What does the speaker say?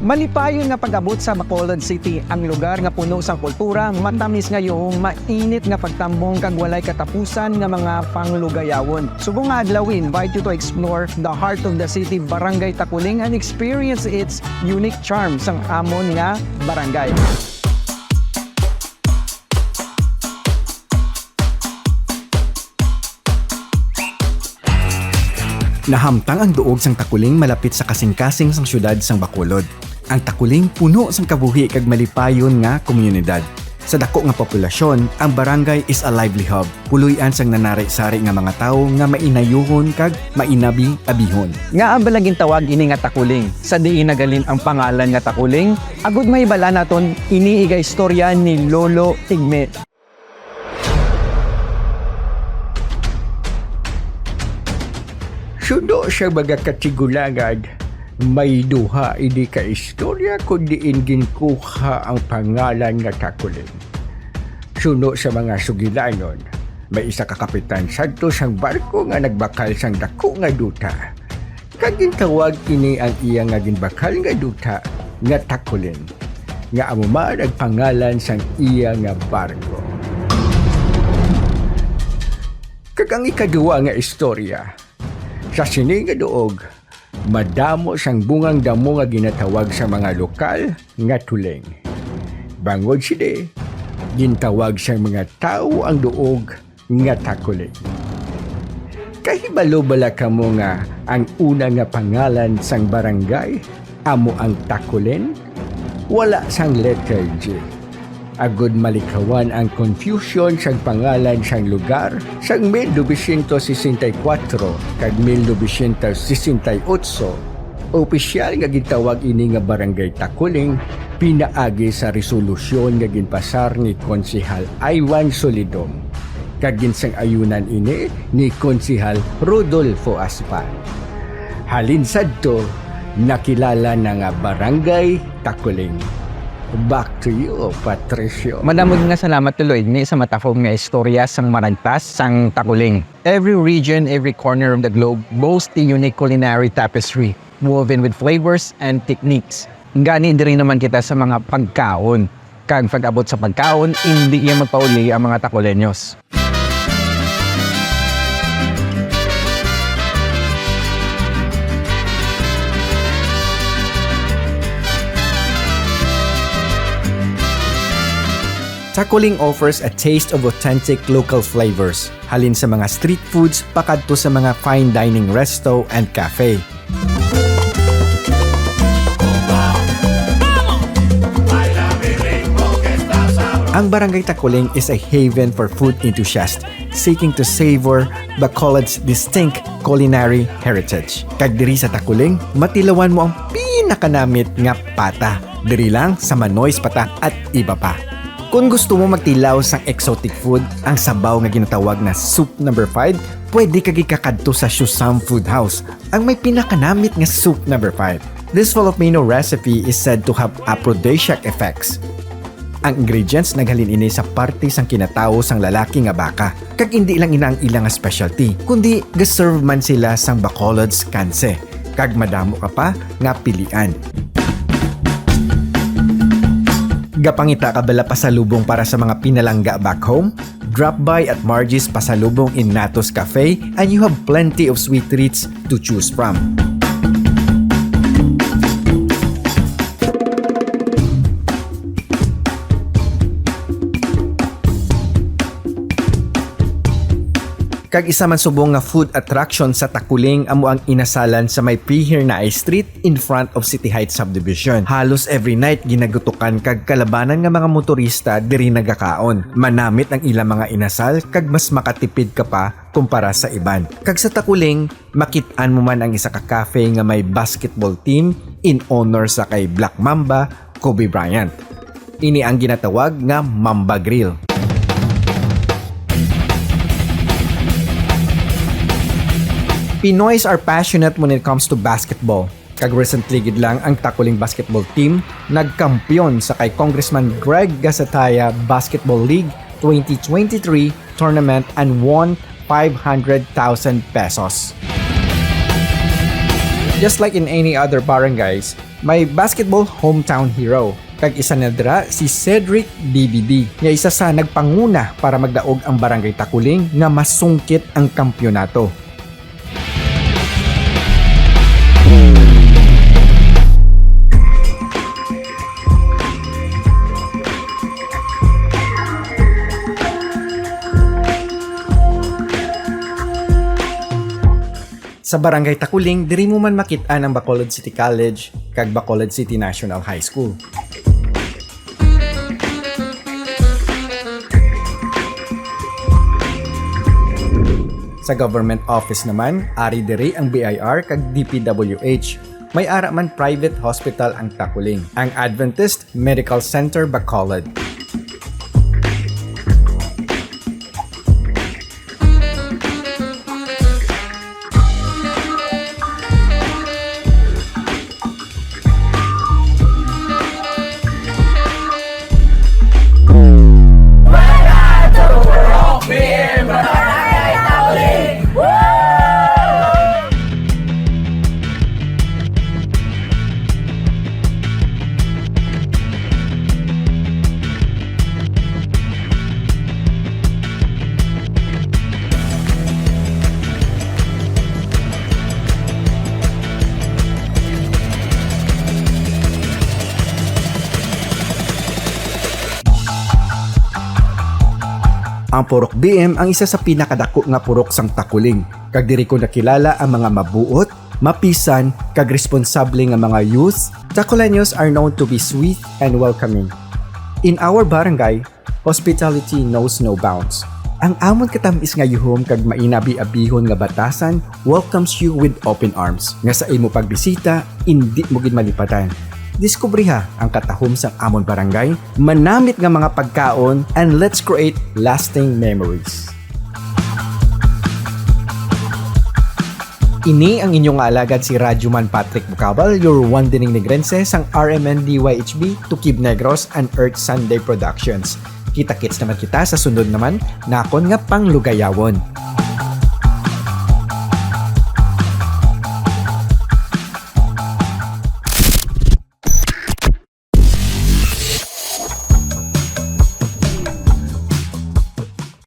Malipayon nga pag-abot sa Bacolod City, ang lugar nga puno sa kultura, matamis nga yung mainit nga pagtambong kag walay katapusan nga mga panglugayawon. Subong nga adlaw, we invite you to explore the heart of the city, Barangay Takuling, and experience its unique charm sang amon nga barangay. Nahamtang ang duog sang Takuling malapit sa kasing-kasing sang syudad sang Bacolod. Ang Takuling puno sang kabuhi kag malipayon nga komunidad. Sa dako nga populasyon, ang barangay is a lively hub. Puloy-an sang nanari-sari nga mga tawo nga mainayuhon kag mainabi-abihon. Nga ang balaging tawag ini nga Takuling. Sa diin nagalin ang pangalan nga Takuling, agud may bala naton iniiga istorya ni Lolo Tigme. Suno sa mga katigulangan, may duha hindi ka istorya kundi ginkuha ang pangalan nga Takuling. Suno sa mga sugilanon, may isa ka Kapitan Santos ang barko nga nagbakal sang dako nga duta. Kagintawag ini ang iya nga ginbakal nga duta nga Takuling, nga amuman ang pangalan sang iya nga barko. Kagang ikaduwa nga istorya, sa sini nga duog, madamo sang bungang damo nga ginatawag sa mga lokal nga tuling. Bangod sila, gintawag sa mga tao ang duog nga Takuling. Kahibalo bala kamo nga ang una nga pangalan sang barangay, amo ang Takuling? Wala sang letter J. Agud malikawan ang confusion sa pangalan sang lugar sang 1964 kag 1968. Opisyal nga gitawag ini nga Barangay Takuling pinaagi sa resolusyon nga ginpasar ni Konsehal Ivan Solidom kag ginsang ayunan ini ni Konsehal Rodolfo Aspan. Halin sadto nakilala na nga Barangay Takuling. Back to you, Patricio. Madamog nga salamat tuloy ni sa matafong nga istorya sang maragtas sang Takuling. Every region, every corner of the globe boasts a unique culinary tapestry woven with flavors and techniques. Gani din naman kita sa mga pagkaon. Kag pag-abot sa pagkaon, hindi iya magpauli ang mga Takulenyos. Takuling offers a taste of authentic local flavors, halin sa mga street foods pakadto sa mga fine dining resto and cafe. Ang Barangay Takuling is a haven for food enthusiasts seeking to savor Bacolod's distinct culinary heritage. Kag diri sa Takuling, matilawan mo ang pinakanamit nga pata. Diri lang sa Manoy's Patak at iba pa. Kung gusto mo magtilaw sang exotic food, ang sabaw nga ginatawag na Soup No. 5, pwede ka gikakadto sa Shusam Food House, ang may pinakanamit nga Soup No. 5. This Filipino recipe is said to have aphrodisiac effects. Ang ingredients naghalin ini sa parte sang kinatawo sang lalaki nga baka. Kag hindi lang ina ang ilang nga specialty, kundi gaserve man sila sang Bacolod's kanse. Kag madamo ka pa nga pilian. Gapangita ka bala pasalubong para sa mga pinalangga back home? Drop by at Margie's Pasalubong in Natos Cafe and you have plenty of sweet treats to choose from. Kag isa man subong nga food attraction sa Takuling amo ang inasalan sa may Pihirnaay Street in front of City Heights Subdivision. Halos every night ginagutukan kag kalabanan nga mga motorista diri nagakaon. Manamit ang ilang mga inasal kag mas makatipid ka pa kumpara sa iban. Kag sa Takuling, makit-an mo man ang isa ka cafe nga may basketball team in honor sa kay Black Mamba, Kobe Bryant. Ini ang ginatawag nga Mamba Grill. Pinoys are passionate when it comes to basketball. Kag recently gid lang ang Takuling basketball team nagkampiyon sa kay Congressman Greg Gasataya Basketball League 2023 tournament and won 500,000 pesos. Just like in any other barangays, may basketball hometown hero. Kag isa na dira si Cedric DVD nga isa sa nagpanguna para magdaog ang Barangay Takuling nga masungkit ang kampyonato. Sa Barangay Takuling, diri mo man makit-an ang Bacolod City College kag Bacolod City National High School. Sa government office naman, ari diri ang BIR kag DPWH. May ara man private hospital ang Takuling, ang Adventist Medical Center Bacolod. Ang Purok BM ang isa sa pinakadako nga purok sang Takuling. Kag diri ko nakilala ang mga mabuot, mapisan, kag responsable nga mga youth. Takuleños are known to be sweet and welcoming. In our barangay, hospitality knows no bounds. Ang amon katamis nga yuhom kag mainabi-abihon nga batasan welcomes you with open arms. Nga sa imo pagbisita, indi mo gid malipatan. Diskubriha ang katahom sa amon barangay, manamit nga mga pagkaon, and let's create lasting memories. Ini ang inyong alagad si Radyoman Patrick Bucabal, your one dining negrense sang RMN DYHB to Kib Negros and Earth Sunday Productions. Kita-kits naman kita sa sunod naman, nakon nga panglugayawon.